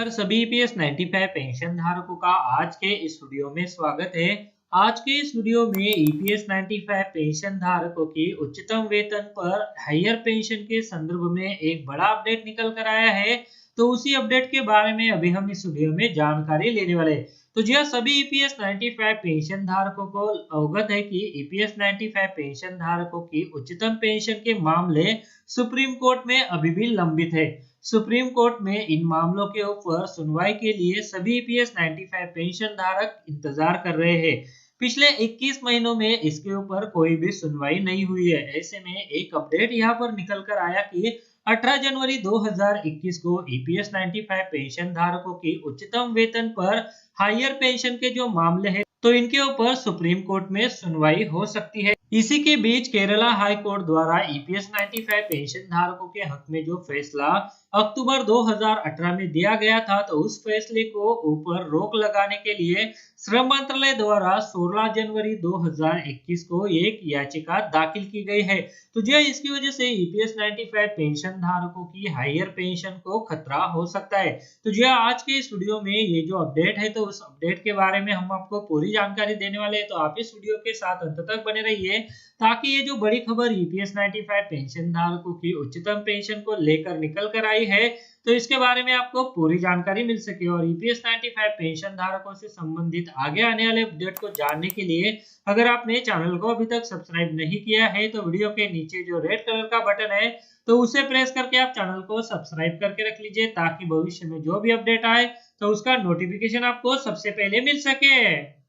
नमस्कार सभी EPS 95 pension धारकों का आज के इस वीडियो में स्वागत है। आज के इस वीडियो में ईपीएस 95 पेंशन धारकों की उच्चतम वेतन पर हायर पेंशन के संदर्भ में एक बड़ा अपडेट निकल कर आया है। तो उसी अपडेट के बारे में अभी हम इस वीडियो में जानकारी लेने वाले। तो जी हाँ, सभी ईपीएस 95 पेंशन धारकों को अवगत है कि ईपीएस 95 पेंशन धारकों की उच्चतम पेंशन के मामले सुप्रीम कोर्ट में अभी भी लंबित है। सुप्रीम कोर्ट में इन मामलों के ऊपर सुनवाई के लिए सभी ईपीएस 95 पेंशन धारक इंतजार कर रहे हैं। पिछले 21 महीनों में इसके ऊपर कोई भी सुनवाई नहीं हुई है। ऐसे में एक अपडेट यहाँ पर निकल कर आया कि 18 जनवरी 2021 को ईपीएस 95 पेंशन धारकों की उच्चतम वेतन पर हायर पेंशन के जो मामले हैं तो इनके ऊपर सुप्रीम कोर्ट में सुनवाई हो सकती है। इसी के बीच केरला हाई कोर्ट द्वारा ईपीएस 95 पेंशन धारकों के हक में जो फैसला अक्टूबर 2018 में दिया गया था, तो उस फैसले को ऊपर रोक लगाने के लिए श्रम मंत्रालय द्वारा 16 जनवरी 2021 को एक याचिका दाखिल की गई है। तो जो इसकी वजह से ईपीएस 95 पेंशन धारकों की हायर पेंशन को खतरा हो सकता है। तो जो आज के इस वीडियो में ये जो अपडेट है, तो उस अपडेट के बारे में हम आपको पूरी जानकारी देने वाले हैं। तो आप इस वीडियो के साथ अंत तक बने रहिए ताकि ये जो बड़ी खबर ईपीएस 95 पेंशन धारकों की उच्चतम पेंशन को लेकर निकल कर आई है, तो इसके बारे में आपको पूरी जानकारी मिल सके। और ईपीएस 95 पेंशन धारकों से संबंधित आगे आने वाले अपडेट को जानने के लिए अगर आपने चैनल को अभी तक सब्सक्राइब नहीं किया है, तो वीडियो के नीचे जो रेड कलर का बटन है तो उसे प्रेस करके आप चैनल को सब्सक्राइब करके रख लीजिए ताकि भविष्य में जो भी अपडेट आए तो उसका नोटिफिकेशन आपको सबसे पहले मिल सके।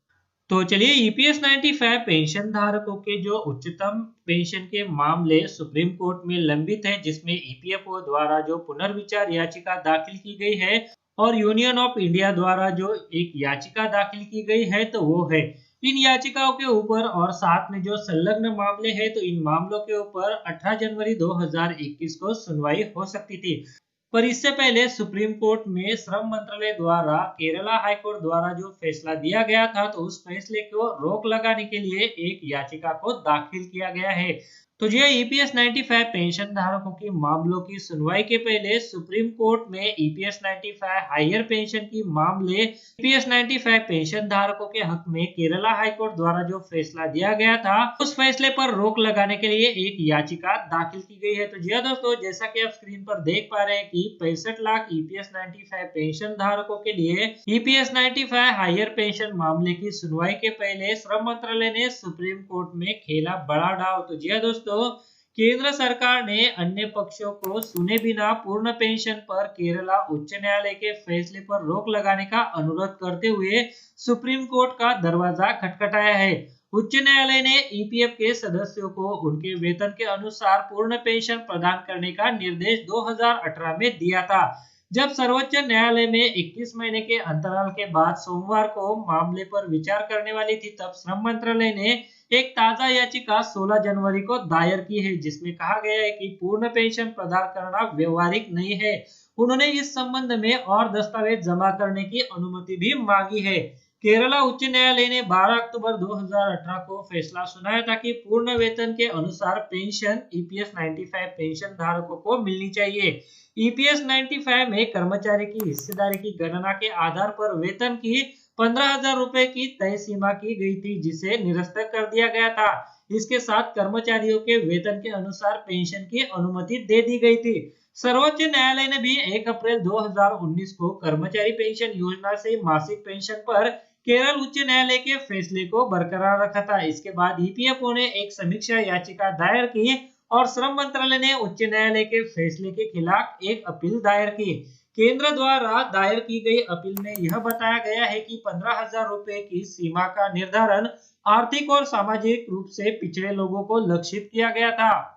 तो चलिए, ईपीएस 95 पेंशन धारकों के जो उच्चतम पेंशन के मामले सुप्रीम कोर्ट में लंबित है, जिसमें ईपीएफओ द्वारा जो पुनर्विचार याचिका दाखिल की गई है और यूनियन ऑफ इंडिया द्वारा जो एक याचिका दाखिल की गई है, तो वो है इन याचिकाओं के ऊपर और साथ में जो संलग्न मामले हैं, तो इन मामलों के ऊपर 18 जनवरी 2021 को सुनवाई हो सकती थी। पर इससे पहले सुप्रीम कोर्ट में श्रम मंत्रालय द्वारा केरला हाई कोर्ट द्वारा जो फैसला दिया गया था, तो उस फैसले को रोक लगाने के लिए एक याचिका को दाखिल किया गया है। तो जो ईपीएस 95 पेंशन धारकों की मामलों की सुनवाई के पहले सुप्रीम कोर्ट में ईपीएस 95 हायर पेंशन की मामले ईपीएस 95 पेंशन धारकों के हक में केरला हाई कोर्ट द्वारा जो फैसला दिया गया था, उस फैसले पर रोक लगाने के लिए एक याचिका दाखिल की गई है। तो जी दोस्तों, जैसा कि आप स्क्रीन पर देख पा रहे हैं कि 65 लाख ईपीएस 95 पेंशन धारकों के लिए ईपीएस 95 हायर पेंशन मामले की सुनवाई के पहले श्रम मंत्रालय ने सुप्रीम कोर्ट में खेला बड़ा डाव। तो जी दोस्तों, केंद्र सरकार ने अन्य पक्षों को सुने बिना पूर्ण पेंशन पर केरला उच्च न्यायालय के फैसले पर रोक लगाने का अनुरोध करते हुए सुप्रीम कोर्ट का दरवाजा खटखटाया है। उच्च न्यायालय ने ईपीएफ के सदस्यों को उनके वेतन के अनुसार पूर्ण पेंशन प्रदान करने का निर्देश 2018 में दिया था। जब सर्वोच्च न्यायालय में 21 महीने के अंतराल के बाद सोमवार को मामले पर विचार करने वाली थी, तब श्रम मंत्रालय ने एक ताजा याचिका 16 जनवरी को दायर की है, जिसमें कहा गया है कि पूर्ण पेंशन प्रदान करना व्यवहारिक नहीं है। उन्होंने इस संबंध में और दस्तावेज जमा करने की अनुमति भी मांगी है। केरला उच्च न्यायालय ने 12 अक्टूबर 2018 को फैसला सुनाया था कि पूर्ण वेतन के अनुसार पेंशन ईपीएस 95 पेंशन धारकों को मिलनी चाहिए। ईपीएस 95 में कर्मचारी की हिस्सेदारी की गणना के आधार पर वेतन की 15,000 रुपए की तय सीमा की गई थी, जिसे निरस्त कर दिया गया था। इसके साथ कर्मचारियों के वेतन के अनुसार पेंशन की अनुमति दे दी गई थी। सर्वोच्च न्यायालय ने भी 1 अप्रैल 2019 को कर्मचारी पेंशन योजना से मासिक पेंशन पर केरल उच्च न्यायालय के फैसले को बरकरार रखा था। इसके बाद ईपीएफओ ने एक समीक्षा याचिका दायर की और श्रम मंत्रालय ने उच्च न्यायालय के फैसले के खिलाफ एक अपील दायर की। केंद्र द्वारा दायर की गई अपील में यह बताया गया है कि 15,000 रुपए की सीमा का निर्धारण आर्थिक और सामाजिक रूप से पिछड़े लोगों को लक्षित किया गया था।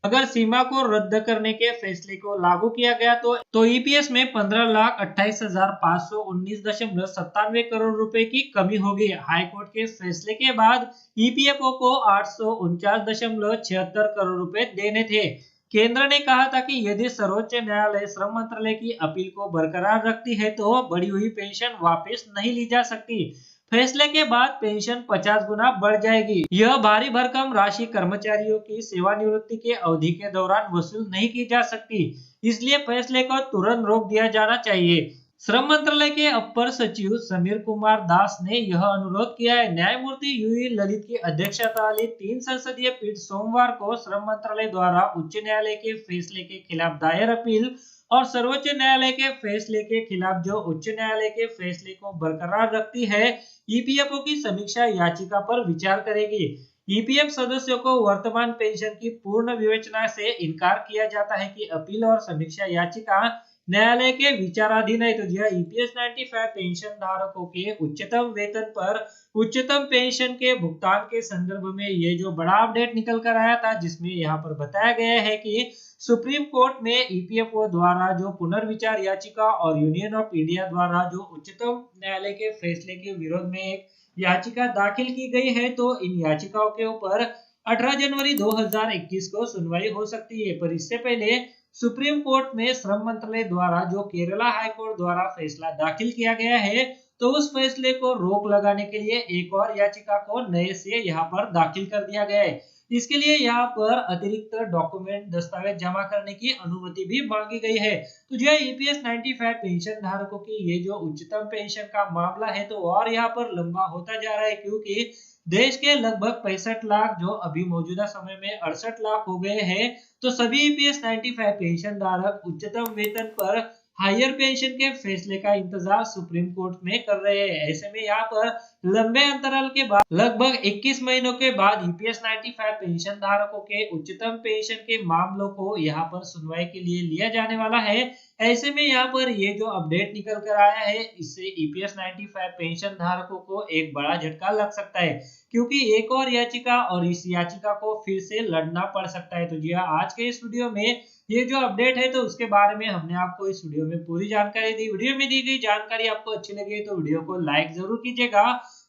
अगर सीमा को रद्द करने के फैसले को लागू किया गया तो ईपीएस में 15,28,519.97 करोड़ रुपए की कमी होगी। हाईकोर्ट के फैसले के बाद ईपीएफओ को 849.76 करोड़ रुपए देने थे। केंद्र ने कहा था कि यदि सर्वोच्च न्यायालय श्रम मंत्रालय की अपील को बरकरार रखती है तो बढ़ी हुई पेंशन वापस नहीं ली जा सकती। फैसले के बाद पेंशन 50 गुना बढ़ जाएगी। यह भारी भरकम राशि कर्मचारियों की सेवानिवृत्ति के अवधि के दौरान वसूल नहीं की जा सकती, इसलिए फैसले को तुरंत रोक दिया जाना चाहिए। श्रम मंत्रालय के अपर सचिव समीर कुमार दास ने यह अनुरोध किया है। न्यायमूर्ति यूयू ललित की अध्यक्षता वाली 3 संसदीय पीठ सोमवार को श्रम मंत्रालय द्वारा उच्च न्यायालय के फैसले के खिलाफ दायर अपील और सर्वोच्च न्यायालय के फैसले के खिलाफ जो उच्च न्यायालय के फैसले को बरकरार रखती है ईपीएफओ की समीक्षा याचिका पर विचार करेगी। ईपीएफ सदस्यों को वर्तमान पेंशन की पूर्ण विवेचना से इनकार किया जाता है कि अपील और समीक्षा याचिका न्यायालय के विचाराधीन है। तो जी ईपीएस 95 पेंशन धारकों के उच्चतम वेतन पर उच्चतम पेंशन के भुगतान के संदर्भ में ये जो बड़ा अपडेट निकल कर आया था, जिसमें यहाँ पर बताया गया है कि सुप्रीम कोर्ट में ईपीएफओ द्वारा जो पुनर्विचार याचिका और यूनियन ऑफ इंडिया द्वारा जो उच्चतम न्यायालय के फैसले के विरोध में एक याचिका दाखिल की गई है, तो इन याचिकाओं के ऊपर 18 जनवरी 2021 को सुनवाई हो सकती है। पर इससे पहले सुप्रीम कोर्ट में श्रम मंत्रालय द्वारा जो केरला हाई कोर्ट द्वारा फैसला दाखिल किया गया है, तो उस फैसले को रोक लगाने के लिए एक और याचिका को नए से यहाँ पर दाखिल कर दिया गया है। इसके लिए यहाँ पर अतिरिक्त डॉक्यूमेंट दस्तावेज जमा करने की अनुमति भी मांगी गई है। तो जो ईपीएस 95 पेंशन धारकों की ये जो उच्चतम पेंशन का मामला है, तो और यहाँ पर लंबा होता जा रहा है, क्योंकि देश के लगभग 65 लाख जो अभी मौजूदा समय में 68 लाख हो गए हैं, तो सभी ईपीएस 95 पेंशन धारक उच्चतम वेतन पर हायर पेंशन के फैसले का इंतजार सुप्रीम कोर्ट में कर रहे हैं। ऐसे में यहाँ पर लंबे अंतराल के बाद लगभग 21 महीनों के बाद ईपीएस 95 पेंशन धारकों के उच्चतम पेंशन के मामलों को यहाँ पर सुनवाई के लिए लिया जाने वाला है। ऐसे में यहाँ पर ये जो अपडेट निकल कर आया है, इससे ईपीएस 95 पेंशन धारकों को एक बड़ा झटका लग सकता है, क्योंकि एक और याचिका और इस याचिका को फिर से लड़ना पड़ सकता है। तो जी हाँ, आज के इस वीडियो में ये जो अपडेट है, तो उसके बारे में हमने आपको इस वीडियो में पूरी जानकारी दी। वीडियो में दी गई जानकारी आपको अच्छी लगी तो वीडियो को लाइक जरूर कीजिएगा,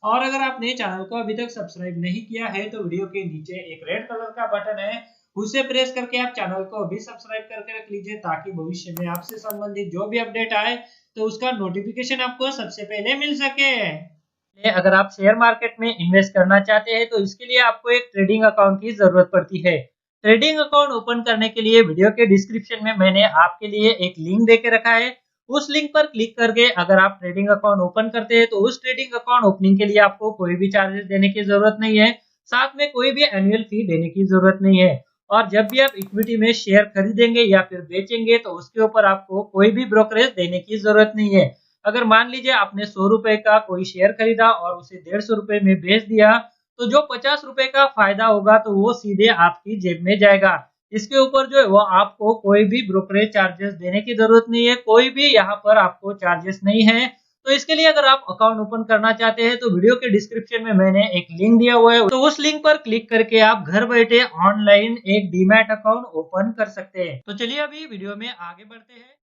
और अगर आपने चैनल को अभी तक सब्सक्राइब नहीं किया है, तो वीडियो के नीचे एक रेड कलर का बटन है, उसे प्रेस करके आप चैनल को अभी सब्सक्राइब करके रख लीजिए, ताकि भविष्य में आपसे संबंधित जो भी अपडेट आए तो उसका नोटिफिकेशन आपको सबसे पहले मिल सके। अगर आप शेयर मार्केट में इन्वेस्ट करना चाहते हैं, तो इसके लिए आपको एक ट्रेडिंग अकाउंट की जरूरत पड़ती है। ट्रेडिंग अकाउंट ओपन करने के लिए वीडियो के डिस्क्रिप्शन में मैंने आपके लिए एक लिंक देके रखा है। उस लिंक पर क्लिक करके अगर आप ट्रेडिंग अकाउंट ओपन करते हैं, तो उस ट्रेडिंग अकाउंट ओपनिंग के लिए आपको कोई भी चार्जेस देने की जरूरत नहीं है, साथ में कोई भी एनुअल फी देने की जरूरत नहीं है। और जब भी आप इक्विटी में शेयर खरीदेंगे या फिर बेचेंगे, तो उसके ऊपर आपको कोई भी ब्रोकरेज देने की जरूरत नहीं है। अगर मान लीजिए आपने 100 रुपए का कोई शेयर खरीदा और उसे 150 रुपए में बेच दिया, तो जो 50 रुपए का फायदा होगा तो वो सीधे आपकी जेब में जाएगा। इसके ऊपर जो है वो आपको कोई भी ब्रोकरेज चार्जेस देने की जरूरत नहीं है, कोई भी यहाँ पर आपको चार्जेस नहीं है। तो इसके लिए अगर आप अकाउंट ओपन करना चाहते हैं, तो वीडियो के डिस्क्रिप्शन में मैंने एक लिंक दिया हुआ है, तो उस लिंक पर क्लिक करके आप घर बैठे ऑनलाइन एक डीमैट अकाउंट ओपन कर सकते हैं। तो चलिए अभी वीडियो में आगे बढ़ते हैं।